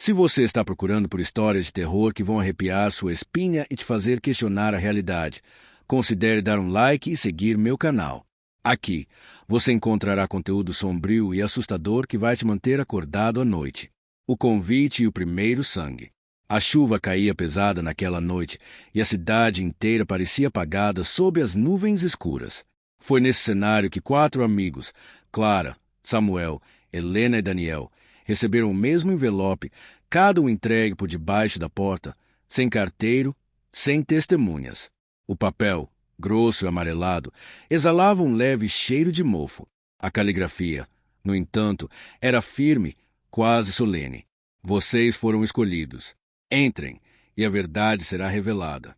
Se você está procurando por histórias de terror que vão arrepiar sua espinha e te fazer questionar a realidade, considere dar um like e seguir meu canal. Aqui, você encontrará conteúdo sombrio e assustador que vai te manter acordado à noite. O convite e o primeiro sangue. A chuva caía pesada naquela noite e a cidade inteira parecia apagada sob as nuvens escuras. Foi nesse cenário que 4 amigos, Clara, Samuel, Helena e Daniel, receberam o mesmo envelope, cada um entregue por debaixo da porta, sem carteiro, sem testemunhas. O papel, grosso e amarelado, exalava um leve cheiro de mofo. A caligrafia, no entanto, era firme, quase solene. Vocês foram escolhidos. Entrem, e a verdade será revelada.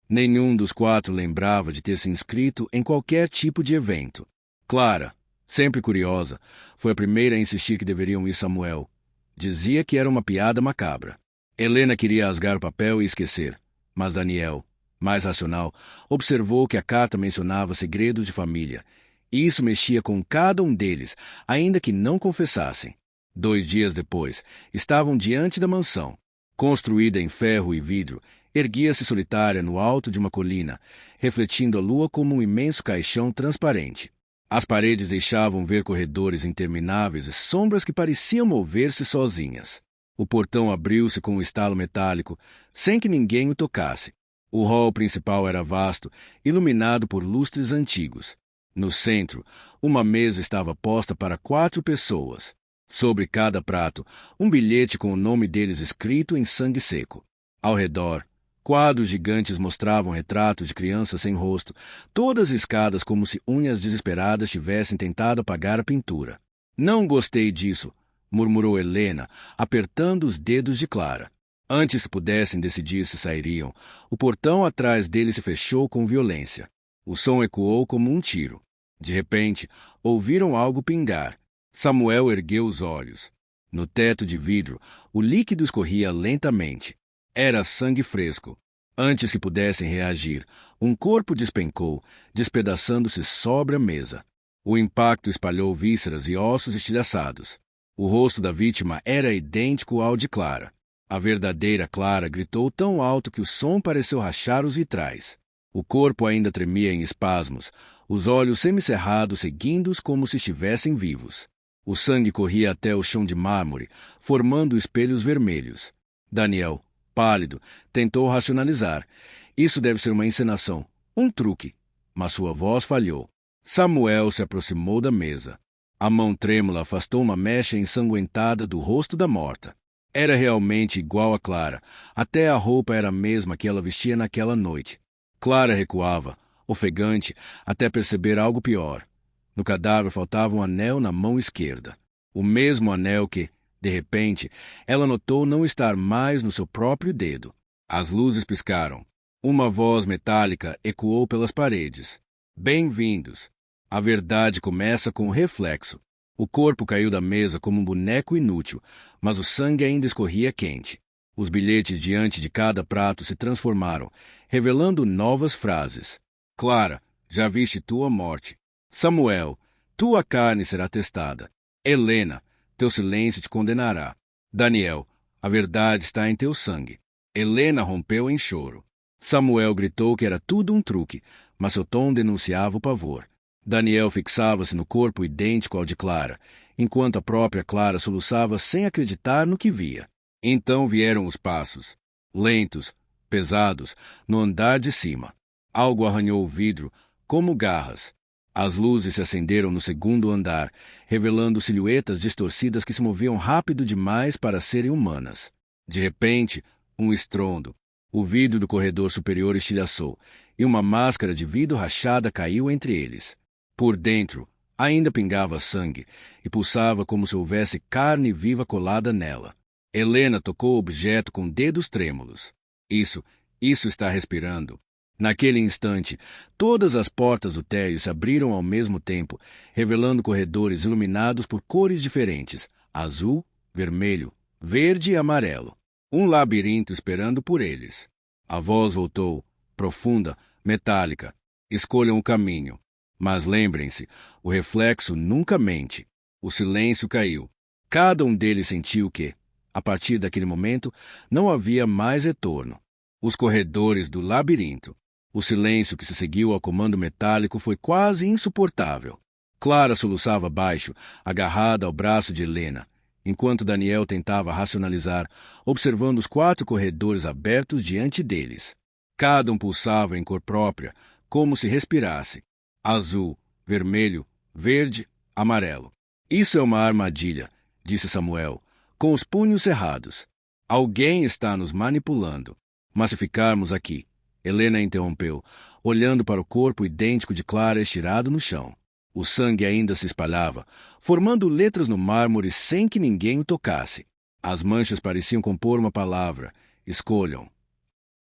Nenhum dos 4 lembrava de ter se inscrito em qualquer tipo de evento. Clara, sempre curiosa, foi a primeira a insistir que deveriam ir Samuel. Dizia que era uma piada macabra. Helena queria rasgar o papel e esquecer, mas Daniel, mais racional, observou que a carta mencionava segredos de família, e isso mexia com cada um deles, ainda que não confessassem. 2 dias depois, estavam diante da mansão. Construída em ferro e vidro, erguia-se solitária no alto de uma colina, refletindo a lua como um imenso caixão transparente. As paredes deixavam ver corredores intermináveis e sombras que pareciam mover-se sozinhas. O portão abriu-se com um estalo metálico, sem que ninguém o tocasse. O hall principal era vasto, iluminado por lustres antigos. No centro, uma mesa estava posta para 4 pessoas. Sobre cada prato, um bilhete com o nome deles escrito em sangue seco. Ao redor, quadros gigantes mostravam retratos de crianças sem rosto, todas riscadas como se unhas desesperadas tivessem tentado apagar a pintura. Não gostei disso, murmurou Helena, apertando os dedos de Clara. Antes que pudessem decidir se sairiam, o portão atrás deles se fechou com violência. O som ecoou como um tiro. De repente, ouviram algo pingar. Samuel ergueu os olhos. No teto de vidro, o líquido escorria lentamente. Era sangue fresco. Antes que pudessem reagir, um corpo despencou, despedaçando-se sobre a mesa. O impacto espalhou vísceras e ossos estilhaçados. O rosto da vítima era idêntico ao de Clara. A verdadeira Clara gritou tão alto que o som pareceu rachar os vitrais. O corpo ainda tremia em espasmos, os olhos semicerrados seguindo-os como se estivessem vivos. O sangue corria até o chão de mármore, formando espelhos vermelhos. Daniel, pálido, tentou racionalizar. Isso deve ser uma encenação, um truque. Mas sua voz falhou. Samuel se aproximou da mesa. A mão trêmula afastou uma mecha ensanguentada do rosto da morta. Era realmente igual a Clara. Até a roupa era a mesma que ela vestia naquela noite. Clara recuava, ofegante, até perceber algo pior. No cadáver faltava um anel na mão esquerda. O mesmo anel que, de repente, ela notou não estar mais no seu próprio dedo. As luzes piscaram. Uma voz metálica ecoou pelas paredes. Bem-vindos. A verdade começa com um reflexo. O corpo caiu da mesa como um boneco inútil, mas o sangue ainda escorria quente. Os bilhetes diante de cada prato se transformaram, revelando novas frases. Clara, já viste tua morte. Samuel, tua carne será testada. Helena, teu silêncio te condenará. Daniel, a verdade está em teu sangue. Helena rompeu em choro. Samuel gritou que era tudo um truque, mas seu tom denunciava o pavor. Daniel fixava-se no corpo idêntico ao de Clara, enquanto a própria Clara soluçava sem acreditar no que via. Então vieram os passos, lentos, pesados, no andar de cima. Algo arranhou o vidro, como garras. As luzes se acenderam no segundo andar, revelando silhuetas distorcidas que se moviam rápido demais para serem humanas. De repente, um estrondo. O vidro do corredor superior estilhaçou, e uma máscara de vidro rachada caiu entre eles. Por dentro, ainda pingava sangue, e pulsava como se houvesse carne viva colada nela. Helena tocou o objeto com dedos trêmulos. Isso está respirando. Naquele instante, todas as portas do térreo se abriram ao mesmo tempo, revelando corredores iluminados por cores diferentes, azul, vermelho, verde e amarelo. Um labirinto esperando por eles. A voz voltou, profunda, metálica. Escolham o caminho. Mas lembrem-se, o reflexo nunca mente. O silêncio caiu. Cada um deles sentiu que, A partir daquele momento, não havia mais retorno. Os corredores do labirinto. O silêncio que se seguiu ao comando metálico foi quase insuportável. Clara soluçava baixo, agarrada ao braço de Helena, enquanto Daniel tentava racionalizar, observando os 4 corredores abertos diante deles. Cada um pulsava em cor própria, como se respirasse. Azul, vermelho, verde, amarelo. Isso é uma armadilha, disse Samuel, com os punhos cerrados. Alguém está nos manipulando. Mas se ficarmos aqui, Helena interrompeu, olhando para o corpo idêntico de Clara estirado no chão. O sangue ainda se espalhava, formando letras no mármore sem que ninguém o tocasse. As manchas pareciam compor uma palavra. Escolham.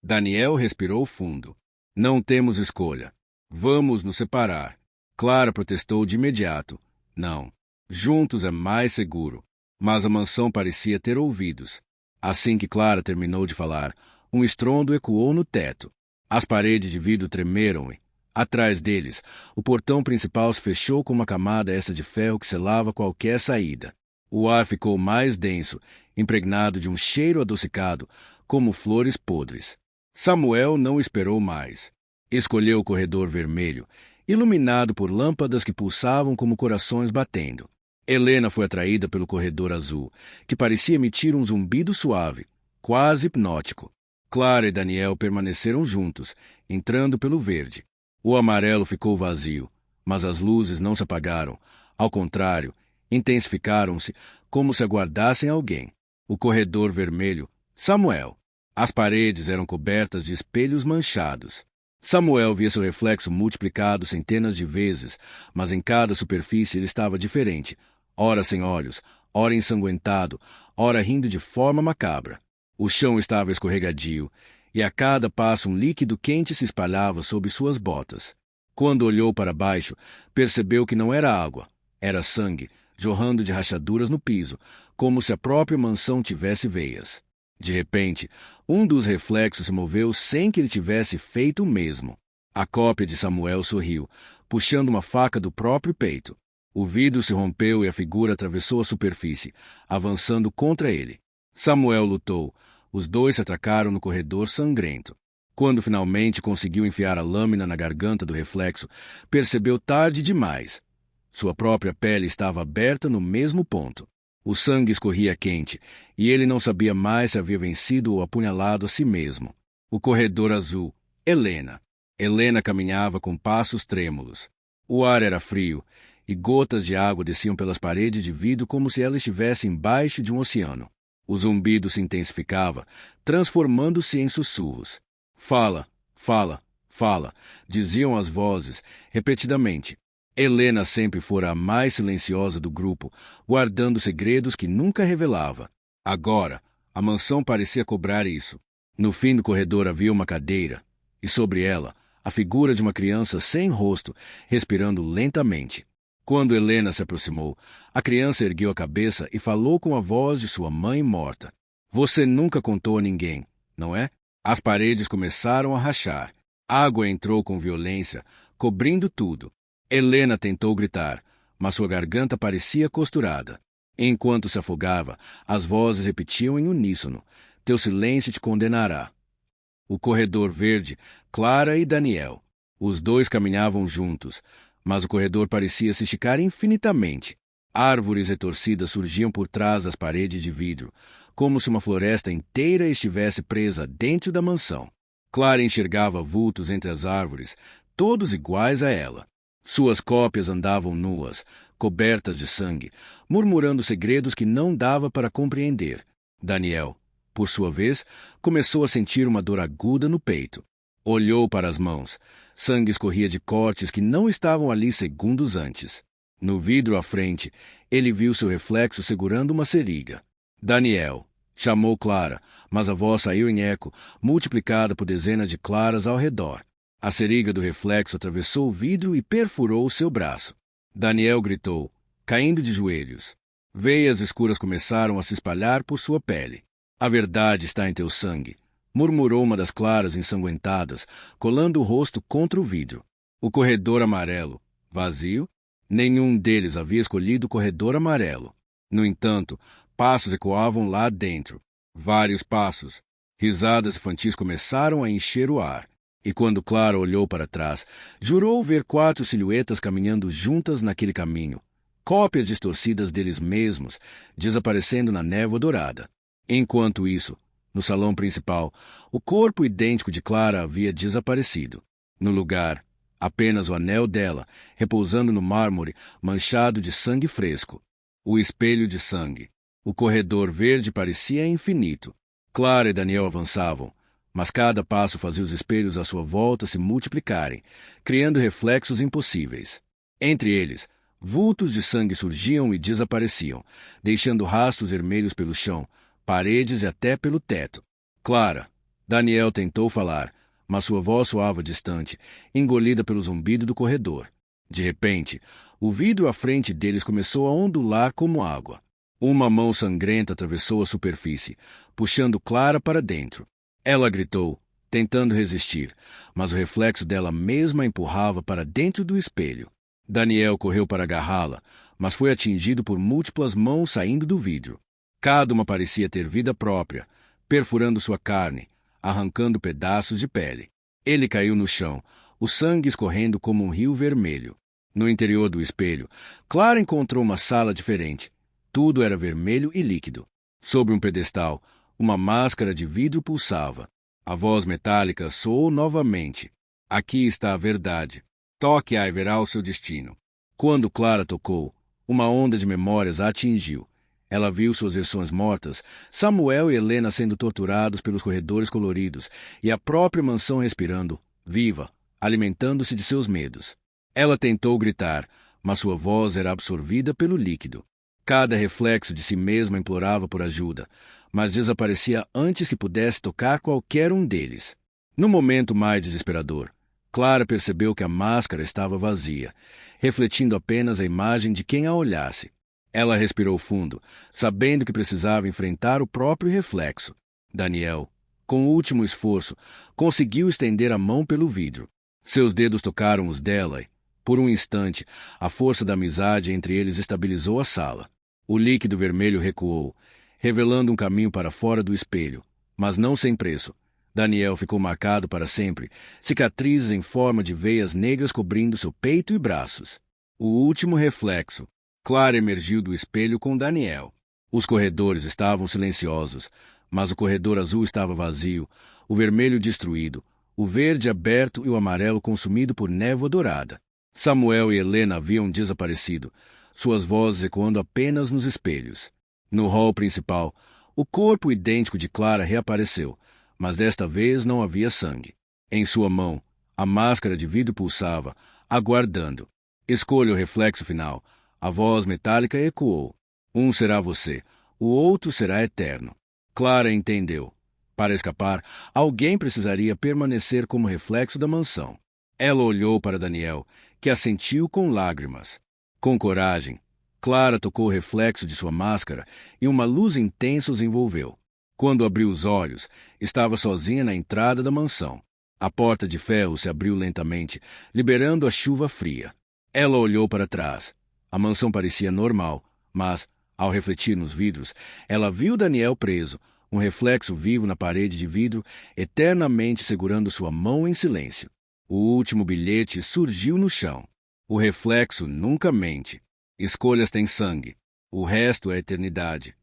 Daniel respirou fundo. Não temos escolha. Vamos nos separar. Clara protestou de imediato. Não. Juntos é mais seguro. Mas a mansão parecia ter ouvidos. Assim que Clara terminou de falar, um estrondo ecoou no teto. As paredes de vidro tremeram e, atrás deles, o portão principal se fechou com uma camada extra de ferro que selava qualquer saída. O ar ficou mais denso, impregnado de um cheiro adocicado, como flores podres. Samuel não esperou mais. Escolheu o corredor vermelho, iluminado por lâmpadas que pulsavam como corações batendo. Helena foi atraída pelo corredor azul, que parecia emitir um zumbido suave, quase hipnótico. Clara e Daniel permaneceram juntos, entrando pelo verde. O amarelo ficou vazio, mas as luzes não se apagaram. Ao contrário, intensificaram-se, como se aguardassem alguém. O corredor vermelho. Samuel. As paredes eram cobertas de espelhos manchados. Samuel via seu reflexo multiplicado centenas de vezes, mas em cada superfície ele estava diferente, ora sem olhos, ora ensanguentado, ora rindo de forma macabra. O chão estava escorregadio, e a cada passo um líquido quente se espalhava sob suas botas. Quando olhou para baixo, percebeu que não era água, era sangue, jorrando de rachaduras no piso, como se a própria mansão tivesse veias. De repente, um dos reflexos se moveu sem que ele tivesse feito o mesmo. A cópia de Samuel sorriu, puxando uma faca do próprio peito. O vidro se rompeu e a figura atravessou a superfície, avançando contra ele. Samuel lutou. Os dois se atracaram no corredor sangrento. Quando finalmente conseguiu enfiar a lâmina na garganta do reflexo, percebeu tarde demais. Sua própria pele estava aberta no mesmo ponto. O sangue escorria quente, e ele não sabia mais se havia vencido ou apunhalado a si mesmo. O corredor azul. Helena. Helena caminhava com passos trêmulos. O ar era frio, e gotas de água desciam pelas paredes de vidro como se ela estivesse embaixo de um oceano. O zumbido se intensificava, transformando-se em sussurros. Fala, fala, fala, diziam as vozes, repetidamente. Helena sempre fora a mais silenciosa do grupo, guardando segredos que nunca revelava. Agora, a mansão parecia cobrar isso. No fim do corredor havia uma cadeira, e sobre ela, a figura de uma criança sem rosto, respirando lentamente. Quando Helena se aproximou, a criança ergueu a cabeça e falou com a voz de sua mãe morta. Você nunca contou a ninguém, não é? As paredes começaram a rachar. Água entrou com violência, cobrindo tudo. Helena tentou gritar, mas sua garganta parecia costurada. Enquanto se afogava, as vozes repetiam em uníssono. Teu silêncio te condenará. O corredor verde, Clara e Daniel. Os dois caminhavam juntos, mas o corredor parecia se esticar infinitamente. Árvores retorcidas surgiam por trás das paredes de vidro, como se uma floresta inteira estivesse presa dentro da mansão. Clara enxergava vultos entre as árvores, todos iguais a ela. Suas cópias andavam nuas, cobertas de sangue, murmurando segredos que não dava para compreender. Daniel, por sua vez, começou a sentir uma dor aguda no peito. Olhou para as mãos. Sangue escorria de cortes que não estavam ali segundos antes. No vidro à frente, ele viu seu reflexo segurando uma seringa. Daniel, chamou Clara, mas a voz saiu em eco, multiplicada por dezenas de claras ao redor. A seringa do reflexo atravessou o vidro e perfurou seu braço. Daniel gritou, caindo de joelhos. Veias escuras começaram a se espalhar por sua pele. A verdade está em teu sangue, murmurou uma das claras ensanguentadas, colando o rosto contra o vidro. O corredor amarelo, vazio? Nenhum deles havia escolhido o corredor amarelo. No entanto, Passos ecoavam lá dentro. Vários passos. Risadas infantis começaram a encher o ar. E quando Clara olhou para trás, jurou ver 4 silhuetas caminhando juntas naquele caminho, cópias distorcidas deles mesmos, desaparecendo na névoa dourada. Enquanto isso, no salão principal, o corpo idêntico de Clara havia desaparecido. No lugar, apenas o anel dela, repousando no mármore manchado de sangue fresco. O espelho de sangue. O corredor verde parecia infinito. Clara e Daniel avançavam, mas cada passo fazia os espelhos à sua volta se multiplicarem, criando reflexos impossíveis. Entre eles, vultos de sangue surgiam e desapareciam, deixando rastros vermelhos pelo chão, paredes e até pelo teto. Clara. Daniel tentou falar, mas sua voz soava distante, engolida pelo zumbido do corredor. De repente, o vidro à frente deles começou a ondular como água. Uma mão sangrenta atravessou a superfície, puxando Clara para dentro. Ela gritou, tentando resistir, mas o reflexo dela mesma a empurrava para dentro do espelho. Daniel correu para agarrá-la, mas foi atingido por múltiplas mãos saindo do vidro. Cada uma parecia ter vida própria, perfurando sua carne, arrancando pedaços de pele. Ele caiu no chão, o sangue escorrendo como um rio vermelho. No interior do espelho, Clara encontrou uma sala diferente. Tudo era vermelho e líquido. Sobre um pedestal, uma máscara de vidro pulsava. A voz metálica soou novamente. Aqui está a verdade. Toque-a e verá o seu destino. Quando Clara tocou, uma onda de memórias a atingiu. Ela viu suas versões mortas, Samuel e Helena sendo torturados pelos corredores coloridos e a própria mansão respirando, viva, alimentando-se de seus medos. Ela tentou gritar, mas sua voz era absorvida pelo líquido. Cada reflexo de si mesma implorava por ajuda, mas desaparecia antes que pudesse tocar qualquer um deles. No momento mais desesperador, Clara percebeu que a máscara estava vazia, refletindo apenas a imagem de quem a olhasse. Ela respirou fundo, sabendo que precisava enfrentar o próprio reflexo. Daniel, com o último esforço, conseguiu estender a mão pelo vidro. Seus dedos tocaram os dela e, por um instante, a força da amizade entre eles estabilizou a sala. O líquido vermelho recuou, revelando um caminho para fora do espelho, mas não sem preço. Daniel ficou marcado para sempre, cicatrizes em forma de veias negras cobrindo seu peito e braços. O último reflexo. Clara emergiu do espelho com Daniel. Os corredores estavam silenciosos, mas o corredor azul estava vazio, o vermelho destruído, o verde aberto e o amarelo consumido por névoa dourada. Samuel e Helena haviam desaparecido, suas vozes ecoando apenas nos espelhos. No hall principal, o corpo idêntico de Clara reapareceu, mas desta vez não havia sangue. Em sua mão, a máscara de vidro pulsava, aguardando. Escolha o reflexo final. A voz metálica ecoou. Um será você, o outro será eterno. Clara entendeu. Para escapar, alguém precisaria permanecer como reflexo da mansão. Ela olhou para Daniel, que assentiu com lágrimas. Com coragem, Clara tocou o reflexo de sua máscara e uma luz intensa os envolveu. Quando abriu os olhos, estava sozinha na entrada da mansão. A porta de ferro se abriu lentamente, liberando a chuva fria. Ela olhou para trás. A mansão parecia normal, mas, ao refletir nos vidros, ela viu Daniel preso, um reflexo vivo na parede de vidro, eternamente segurando sua mão em silêncio. O último bilhete surgiu no chão. O reflexo nunca mente. Escolhas têm sangue. O resto é eternidade.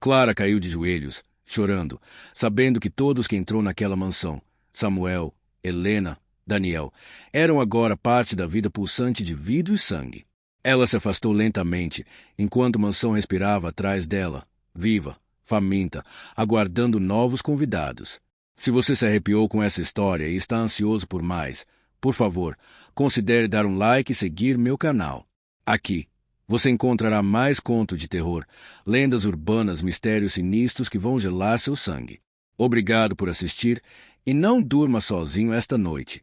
Clara caiu de joelhos, chorando, sabendo que todos que entrou naquela mansão, Samuel, Helena, Daniel, eram agora parte da vida pulsante de vidro e sangue. Ela se afastou lentamente, enquanto a mansão respirava atrás dela, viva, faminta, aguardando novos convidados. Se você se arrepiou com essa história e está ansioso por mais, por favor, considere dar um like e seguir meu canal. Aqui, você encontrará mais conto de terror, lendas urbanas, mistérios sinistros que vão gelar seu sangue. Obrigado por assistir e não durma sozinho esta noite.